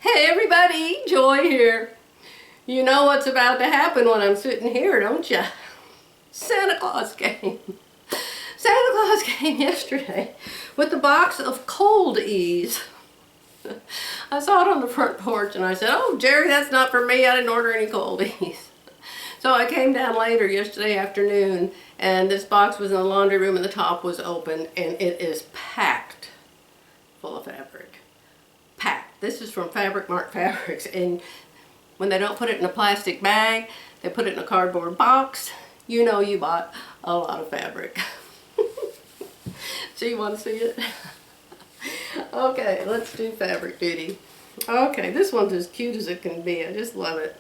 Hey everybody, Joy here. You know what's about to happen when I'm sitting here, don't you? Santa Claus came. Santa Claus came yesterday with a box of cold ease. I saw it on the front porch and I said, "Oh, Jerry, that's not for me. I didn't order any cold ease." So I came down later yesterday afternoon and this box was in the laundry room and the top was open and it is packed full of fabric. Packed. This is from Fabric Mart Fabrics, and when they don't put it in a plastic bag, they put it in a cardboard box. You know you bought a lot of fabric. So you want to see it? Okay, let's do fabric duty. Okay, this one's as cute as it can be. I just love it.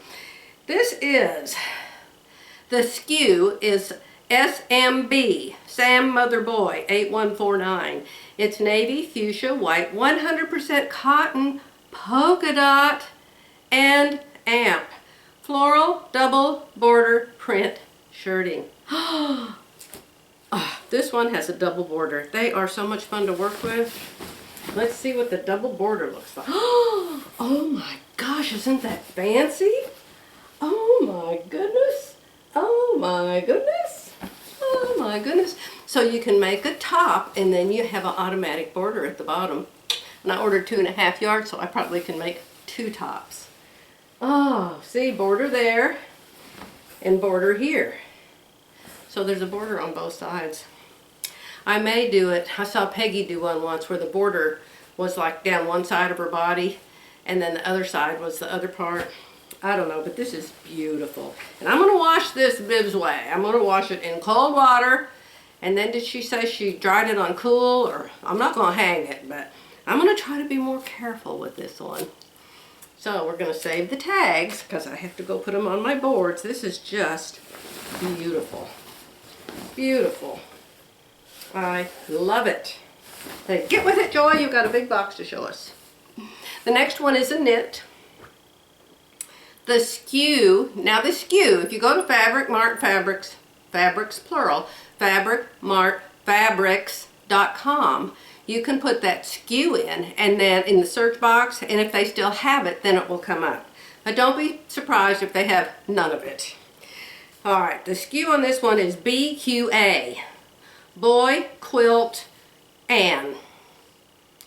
This is, the SKU is SMB, Sam Mother Boy 8149. It's navy, fuchsia, white, 100% cotton, polka dot, and amp. Floral, double border print shirting. Oh, this one has a double border. They are so much fun to work with. Let's see what the double border looks like. Oh my gosh, isn't that fancy? Oh my goodness. Oh my goodness. Oh my goodness. So you can make a top and then you have an automatic border at the bottom. And I ordered 2.5 yards, so I probably can make 2 tops. Oh, see, border there and border here. So there's a border on both sides. I may do it, I saw Peggy do one once where the border was like down one side of her body and then the other side was the other part. I don't know, but this is beautiful. And I'm going to wash this Bib's way. I'm going to wash it in cold water. And then did she say she dried it on cool? Or I'm not going to hang it, but I'm going to try to be more careful with this one. So we're going to save the tags because I have to go put them on my boards. This is just beautiful. Beautiful. I love it. Hey, get with it, Joy. You've got a big box to show us. The next one is a knit. The SKU, now the SKU, if you go to Fabric Mart Fabrics, fabrics plural, fabricmartfabrics.com, you can put that SKU in and then in the search box, and if they still have it, then it will come up. But don't be surprised if they have none of it. Alright, the SKU on this one is BQA, Boy Quilt Ann.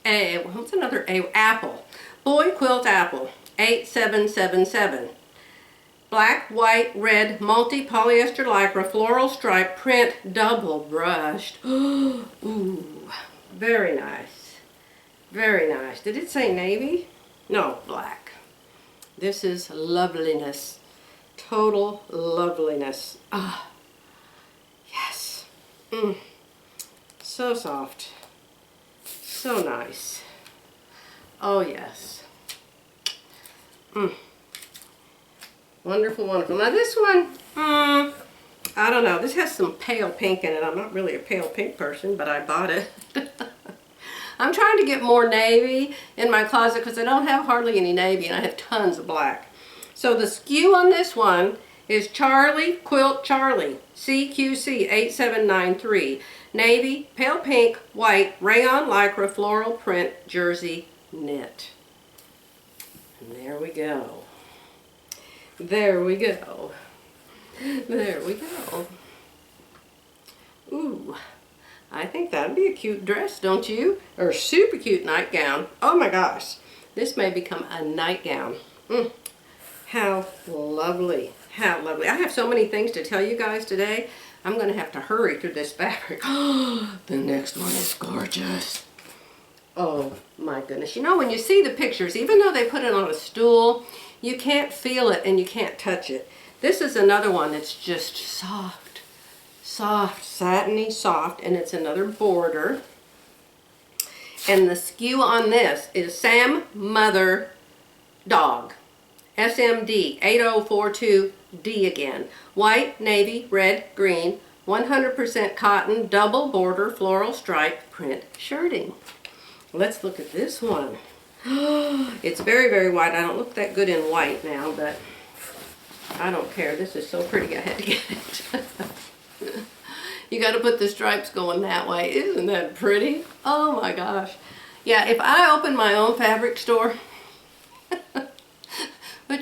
What's another A? Apple. Boy Quilt Apple. 8777. Black, white, red, multi-polyester lycra, floral stripe, print, double brushed. Ooh, very nice. Very nice. Did it say navy? No, black. This is loveliness. Total loveliness. Ah, yes. So soft. So nice. Oh, yes. Wonderful, wonderful. Now this one, I don't know. This has some pale pink in it. I'm not really a pale pink person, but I bought it. I'm trying to get more navy in my closet because I don't have hardly any navy and I have tons of black. So the SKU on this one is Charlie Quilt Charlie, CQC 8793. Navy, pale pink, white, rayon lycra, floral print, jersey knit. And there we go. There we go. There we go. Ooh, I think that'd be a cute dress, don't you? Or a super cute nightgown. Oh my gosh, this may become a nightgown. How lovely. How lovely. I have so many things to tell you guys today. I'm going to have to hurry through this fabric. Oh, the next one is gorgeous. Oh my goodness. You know, when you see the pictures, even though they put it on a stool, you can't feel it and you can't touch it. This is another one that's just soft, soft, satiny soft, and it's another border. And the SKU on this is Sam Mother Dog, SMD 8042D again. White, navy, red, green, 100% cotton, double border, floral stripe, print shirting. Let's look at this one. It's very, very white. I don't look that good in white now, but I don't care. This is so pretty I had to get it. You got to put the stripes going that way. Isn't that pretty? Oh my gosh. Yeah, if I open my own fabric store,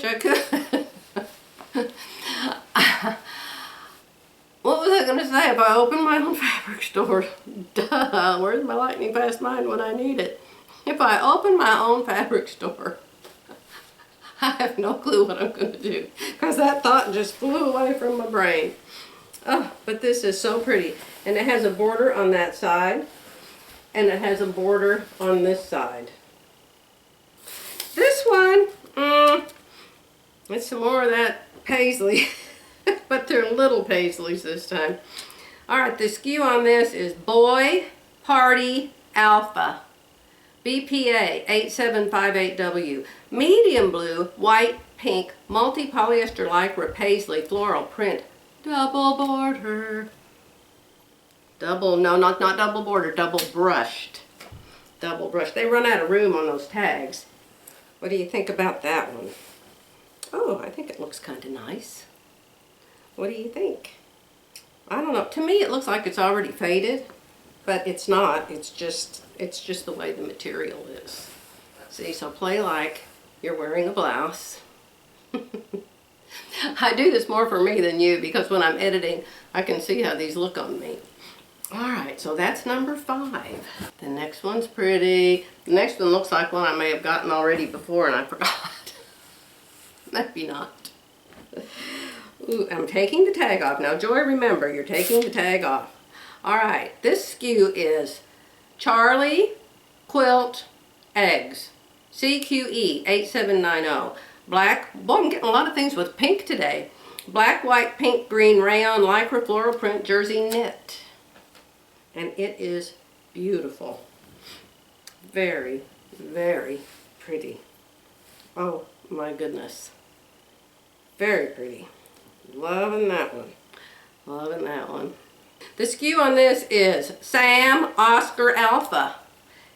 I could. What was I going to say? If I open my own fabric store, duh, where's my lightning fast mind when I need it? If I open my own fabric store, I have no clue what I'm going to do, because that thought just flew away from my brain. Oh, but this is so pretty. And it has a border on that side, and it has a border on this side. This one, it's some more of that paisley, but they're little paisleys this time. Alright, the SKU on this is Boy Party Alpha. BPA 8758W. Medium blue, white, pink, multi-polyester lycra paisley floral print. Double border. No, not double border, double brushed. Double brushed. They run out of room on those tags. What do you think about that one? Oh, I think it looks kind of nice. What do you think? I don't know. To me, it looks like it's already faded, but it's not. It's just the way the material is. See, so play like you're wearing a blouse. I do this more for me than you, because when I'm editing, I can see how these look on me. Alright, so that's number 5. The next one's pretty. The next one looks like one I may have gotten already before and I forgot. Maybe not. Ooh, I'm taking the tag off. Now, Joy, remember, you're taking the tag off. Alright, this SKU is Charlie Quilt Eggs. CQE 8790. Black, boy, I'm getting a lot of things with pink today. Black, white, pink, green, rayon, lycra, floral print, jersey knit. And it is beautiful. Very, very pretty. Oh my goodness. Very pretty. Loving that one. Loving that one. The SKU on this is Sam Oscar Alpha.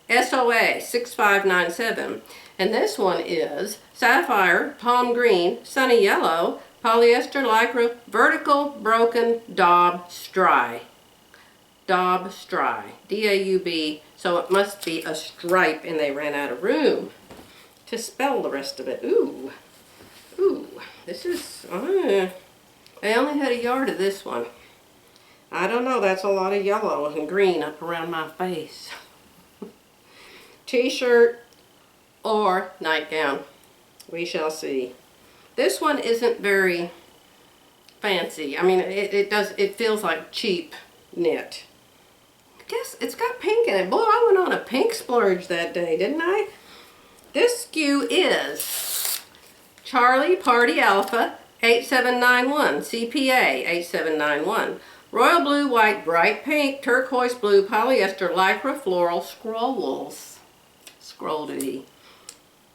SOA 6597. And this one is Sapphire, Palm Green, Sunny Yellow, Polyester Lycra, Vertical Broken Daub Stry. Daub Stry. D-A-U-B. So it must be a stripe, and they ran out of room to spell the rest of it. Ooh. Ooh. This is... I only had a yard of this one. I don't know. That's a lot of yellow and green up around my face. T-shirt or nightgown. We shall see. This one isn't very fancy. I mean, it feels like cheap knit. I guess it's got pink in it. Boy, I went on a pink splurge that day, didn't I? This SKU is Charlie Party Alpha 8791, CPA 8791. Royal blue, white, bright pink, turquoise blue, polyester, lycra, floral, scrolls. Scroll duty.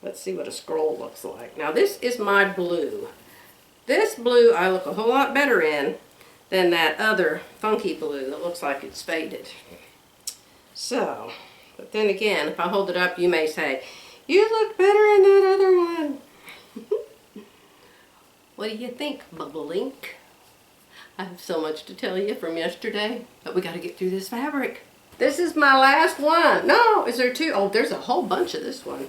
Let's see what a scroll looks like. Now this is my blue. This blue I look a whole lot better in than that other funky blue that looks like it's faded. So, but then again, if I hold it up, you may say, you look better in that other one. What do you think, Bubble Link? I have so much to tell you from yesterday, but we got to get through this fabric. This is my last one. No, is there 2? Oh, there's a whole bunch of this one.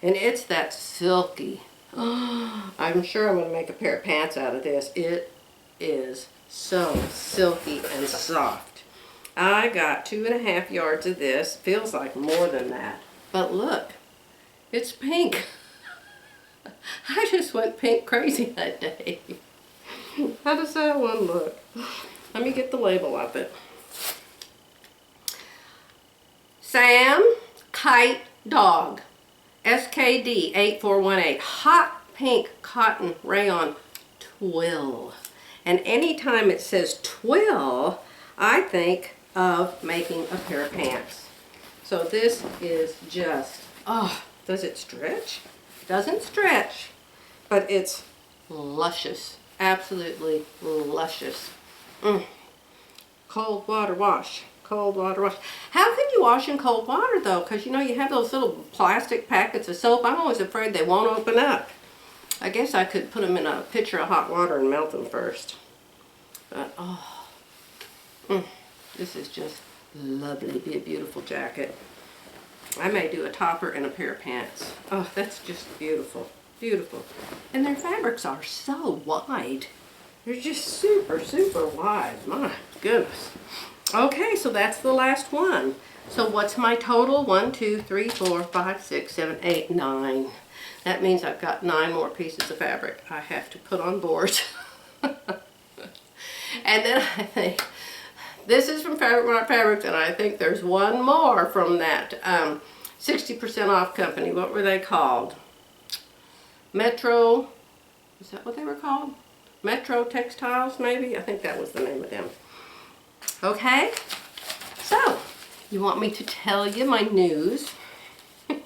And it's that silky. Oh, I'm sure I'm going to make a pair of pants out of this. It is so silky and soft. I got 2.5 yards of this. Feels like more than that. But look, it's pink. I just went pink crazy that day. How does that one look? Let me get the label of it. Sam Kite Dog. SKD 8418. Hot pink cotton rayon twill. And anytime it says twill, I think of making a pair of pants. So this is just, oh, does it stretch? It doesn't stretch, but it's luscious. Absolutely luscious. Cold water wash. Cold water wash. How can you wash in cold water though? Because you know you have those little plastic packets of soap. I'm always afraid they won't open up. I guess I could put them in a pitcher of hot water and melt them first. But oh, this is just lovely. Be a beautiful jacket. I may do a topper and a pair of pants. Oh, that's just beautiful. Beautiful. And their fabrics are so wide. They're just super, super wide. My goodness. Okay, so that's the last one. So what's my total? 1, 2, 3, 4, 5, 6, 7, 8, 9. That means I've got 9 more pieces of fabric I have to put on board. And then I think, this is from Fabric Mart Fabrics, and I think there's one more from that 60% off company. What were they called? Metro, is that what they were called? Metro Textiles, maybe? I think that was the name of them. Okay, so you want me to tell you my news? In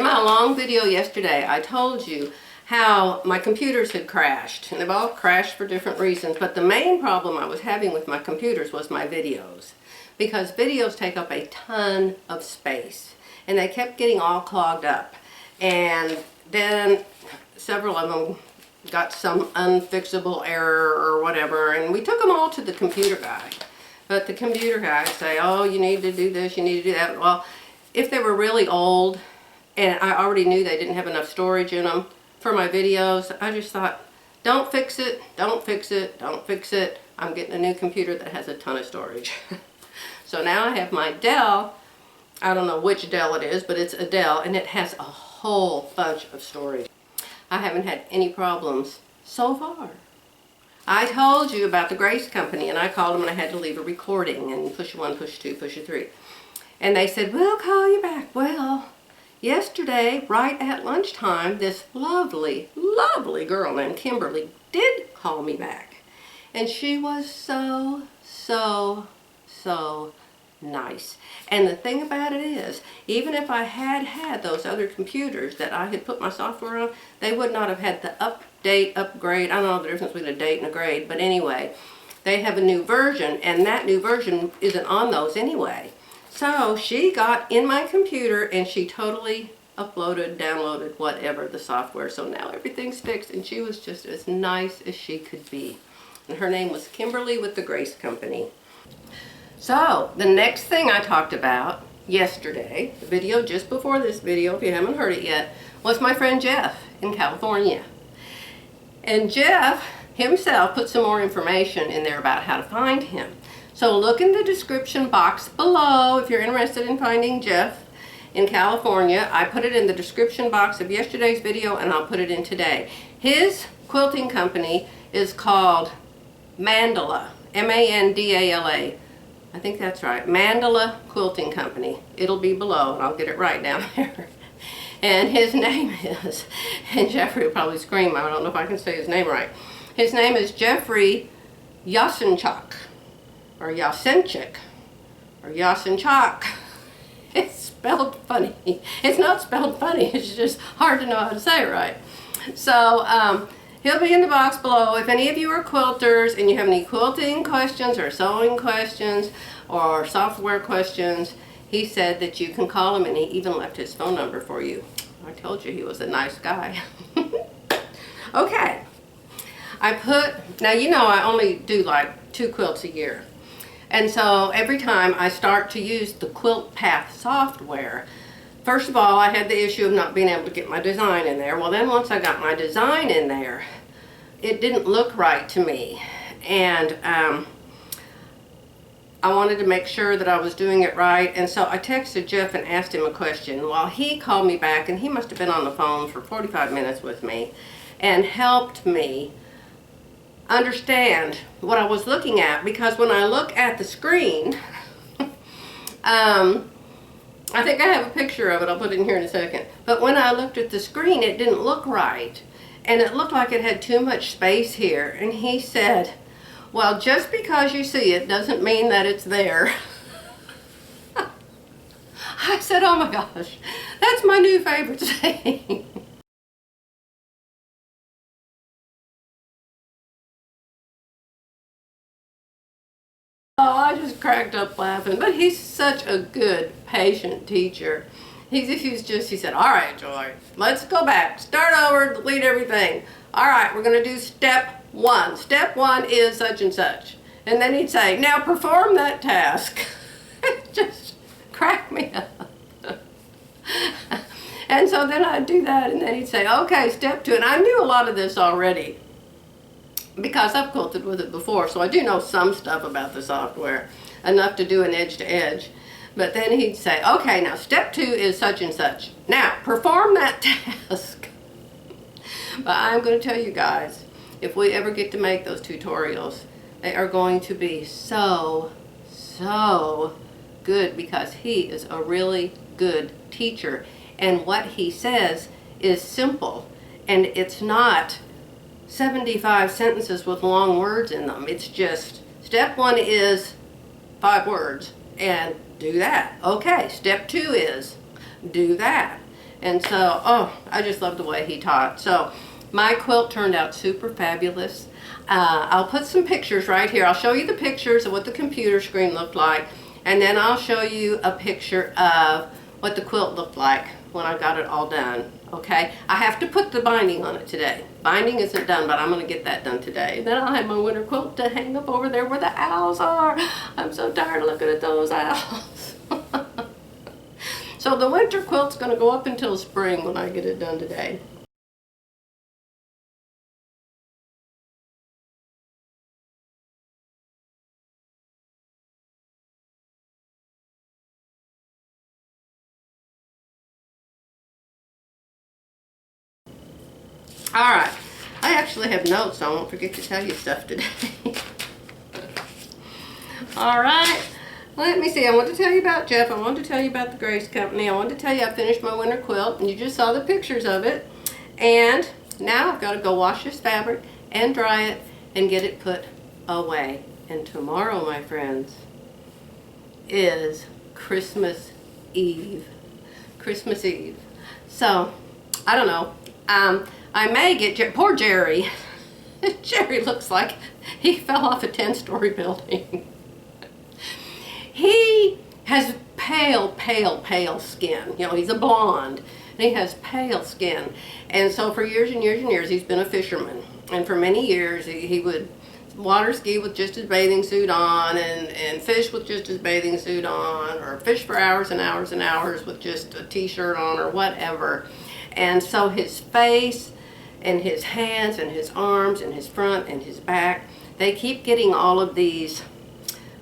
my long video yesterday, I told you how my computers had crashed, and they've all crashed for different reasons, but the main problem I was having with my computers was my videos, because videos take up a ton of space, and they kept getting all clogged up, and then several of them got some unfixable error or whatever, and we took them all to the computer guy, but the computer guy say, oh, you need to do this, you need to do that. Well, if they were really old, and I already knew they didn't have enough storage in them for my videos, I just thought, don't fix it, don't fix it, don't fix it. I'm getting a new computer that has a ton of storage. So now I have my Dell. I don't know which Dell it is, but it's a Dell, and it has a whole bunch of storage. I haven't had any problems so far. I told you about the Grace Company, and I called them and I had to leave a recording and push 1, push 2, push 3. And they said, we'll call you back. Well, yesterday, right at lunchtime, this lovely, lovely girl named Kimberly did call me back. And she was so, so, so nice. And the thing about it is, even if I had those other computers that I had put my software on, they would not have had the upgrade. I don't know the difference between a date and a grade, but anyway, they have a new version, and that new version isn't on those anyway. So she got in my computer and she totally uploaded, downloaded, whatever, the software. So now everything's fixed, and she was just as nice as she could be. And her name was Kimberly with the Grace Company. So the next thing I talked about yesterday, the video just before this video, if you haven't heard it yet, was my friend Jeff in California. And Jeff himself put some more information in there about how to find him. So look in the description box below if you're interested in finding Jeff in California. I put it in the description box of yesterday's video, and I'll put it in today. His quilting company is called Mandala, M-A-N-D-A-L-A. I think that's right, Mandala Quilting Company. It'll be below, and I'll get it right down there. And his name is, and Jeffrey will probably scream, I don't know if I can say his name right. His name is Jeffrey Yasenchuk, or Yasenchik, or Yasenchuk. It's spelled funny. It's not spelled funny, it's just hard to know how to say it right. So he'll be in the box below. If any of you are quilters and you have any quilting questions or sewing questions or software questions, he said that you can call him, and he even left his phone number for you. I told you he was a nice guy. Okay. Now you know I only do like 2 quilts a year. And so every time I start to use the Quilt Path software, first of all, I had the issue of not being able to get my design in there. Well, then once I got my design in there, it didn't look right to me. And I wanted to make sure that I was doing it right. And so I texted Jeff and asked him a question. Well, he called me back, and he must have been on the phone for 45 minutes with me and helped me understand what I was looking at, because when I look at the screen, I think I have a picture of it, I'll put it in here in a second, but when I looked at the screen, it didn't look right, and it looked like it had too much space here. And he said, well, just because you see it doesn't mean that it's there. I said, oh my gosh, that's my new favorite saying. Oh, I just cracked up laughing. But he's such a good, patient teacher. He said, all right, Joy, let's go back. Start over, delete everything. All right, we're going to do step 1. Step 1 is such and such. And then he'd say, now perform that task. It just cracked me up. And so then I'd do that, and then he'd say, okay, step 2. And I knew a lot of this already because I've quilted with it before, so I do know some stuff about the software, enough to do an edge to edge. But then he'd say, okay, now step 2 is such and such. Now, perform that task. But I'm going to tell you guys, if we ever get to make those tutorials, they are going to be so good because he is a really good teacher. And what he says is simple. And it's not 75 sentences with long words in them. It's just, step 1 is 5 words and do that. Okay, step 2 is do that. And so, oh, I just love the way he taught. So my quilt turned out super fabulous. I'll put some pictures right here. I'll show you the pictures of what the computer screen looked like, and then I'll show you a picture of what the quilt looked like when I got it all done. Okay, I have to put the binding on it today. Binding isn't done, but I'm going to get that done today. Then I'll have my winter quilt to hang up over there where the owls are. I'm so tired of looking at those owls. So the winter quilt's going to go up until spring when I get it done today. Alright, I actually have notes, so I won't forget to tell you stuff today. Alright, let me see. I want to tell you about Jeff. I want to tell you about the Grace Company. I want to tell you I finished my winter quilt, and you just saw the pictures of it. And now I've got to go wash this fabric and dry it and get it put away. And tomorrow, my friends, is Christmas Eve. Christmas Eve. So, I don't know. I may get, poor Jerry. Jerry looks like he fell off a 10-story building. He has pale skin. You know, he's a blonde, and he has pale skin. And so for years and years and years, he's been a fisherman. And for many years, he would water ski with just his bathing suit on, and fish with just his bathing suit on, or fish for hours and hours and hours with just a t-shirt on or whatever. And so his face and his hands and his arms and his front and his back, they keep getting all of these,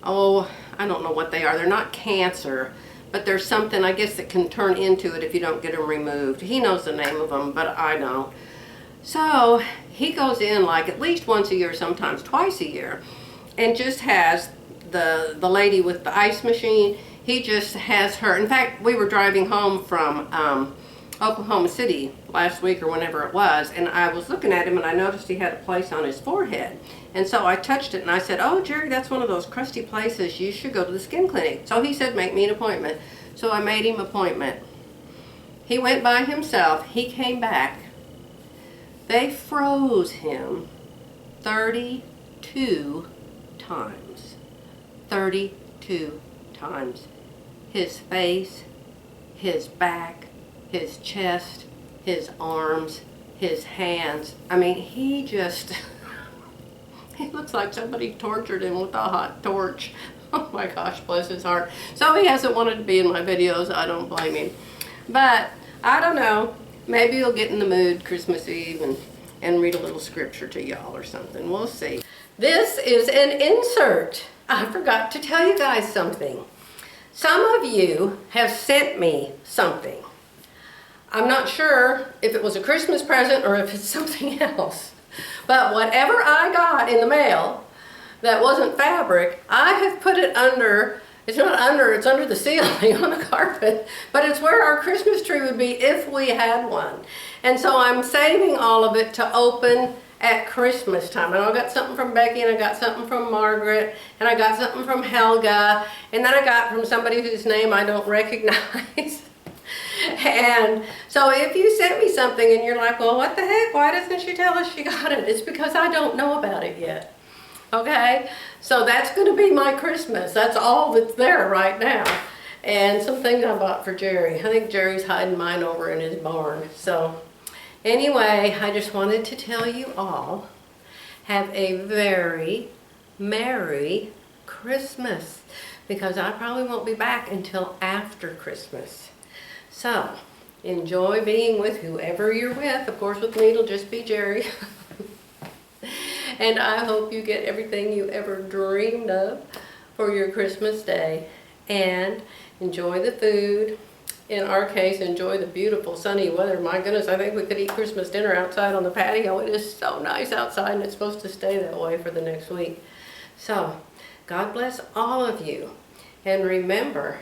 oh, I don't know what they are. They're not cancer, but there's something, I guess, that can turn into it if you don't get them removed. He knows the name of them, but I don't. So he goes in like at least once a year, sometimes twice a year, and just has the lady with the ice machine. He just has her. In fact, we were driving home from Oklahoma City last week or whenever it was, and I was looking at him and I noticed he had a place on his forehead. And so I touched it and I said, oh, Jerry, that's one of those crusty places. You should go to the skin clinic. So he said, make me an appointment. So I made him an appointment. He went by himself. He came back. They froze him 32 times. 32 times. His face, his back, his chest, his arms, his hands. I mean, he just, he looks like somebody tortured him with a hot torch. Oh my gosh, bless his heart. So he hasn't wanted to be in my videos. I don't blame him. But I don't know. Maybe he'll get in the mood Christmas Eve and read a little scripture to y'all or something. We'll see. This is an insert. I forgot to tell you guys something. Some of you have sent me something. I'm not sure if it was a Christmas present or if it's something else. But whatever I got in the mail that wasn't fabric, I have put it under, it's not under, it's under the ceiling on the carpet, but it's where our Christmas tree would be if we had one. And so I'm saving all of it to open at Christmas time. And I got something from Becky, and I got something from Margaret, and I got something from Helga, and then I got from somebody whose name I don't recognize. And so if you sent me something and you're like, well, what the heck? Why doesn't she tell us she got it? It's because I don't know about it yet. Okay? So that's going to be my Christmas. That's all that's there right now. And some things I bought for Jerry. I think Jerry's hiding mine over in his barn. So anyway, I just wanted to tell you all, have a very Merry Christmas. Because I probably won't be back until after Christmas. So, Enjoy being with whoever you're with. Of course, with me, it'll just be Jerry. And I hope you get everything you ever dreamed of for your Christmas day. And enjoy the food. In our case, enjoy the beautiful sunny weather. My goodness, I think we could eat Christmas dinner outside on the patio. It is so nice outside, and it's supposed to stay that way for the next week. So, God bless all of you. And remember,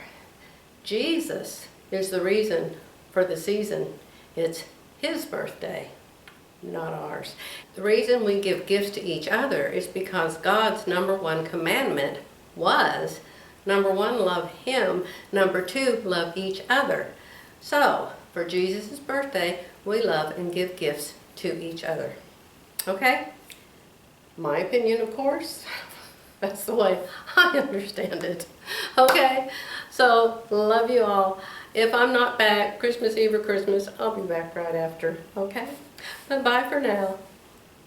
Jesus is the reason for the season. It's His birthday, not ours. The reason we give gifts to each other is because God's #1 commandment was, #1, love Him. #2, love each other. So, for Jesus' birthday, we love and give gifts to each other. Okay? My opinion, of course. That's the way I understand it. Okay? So, love you all. If I'm not back Christmas Eve or Christmas, I'll be back right after. Okay? Bye-bye for now.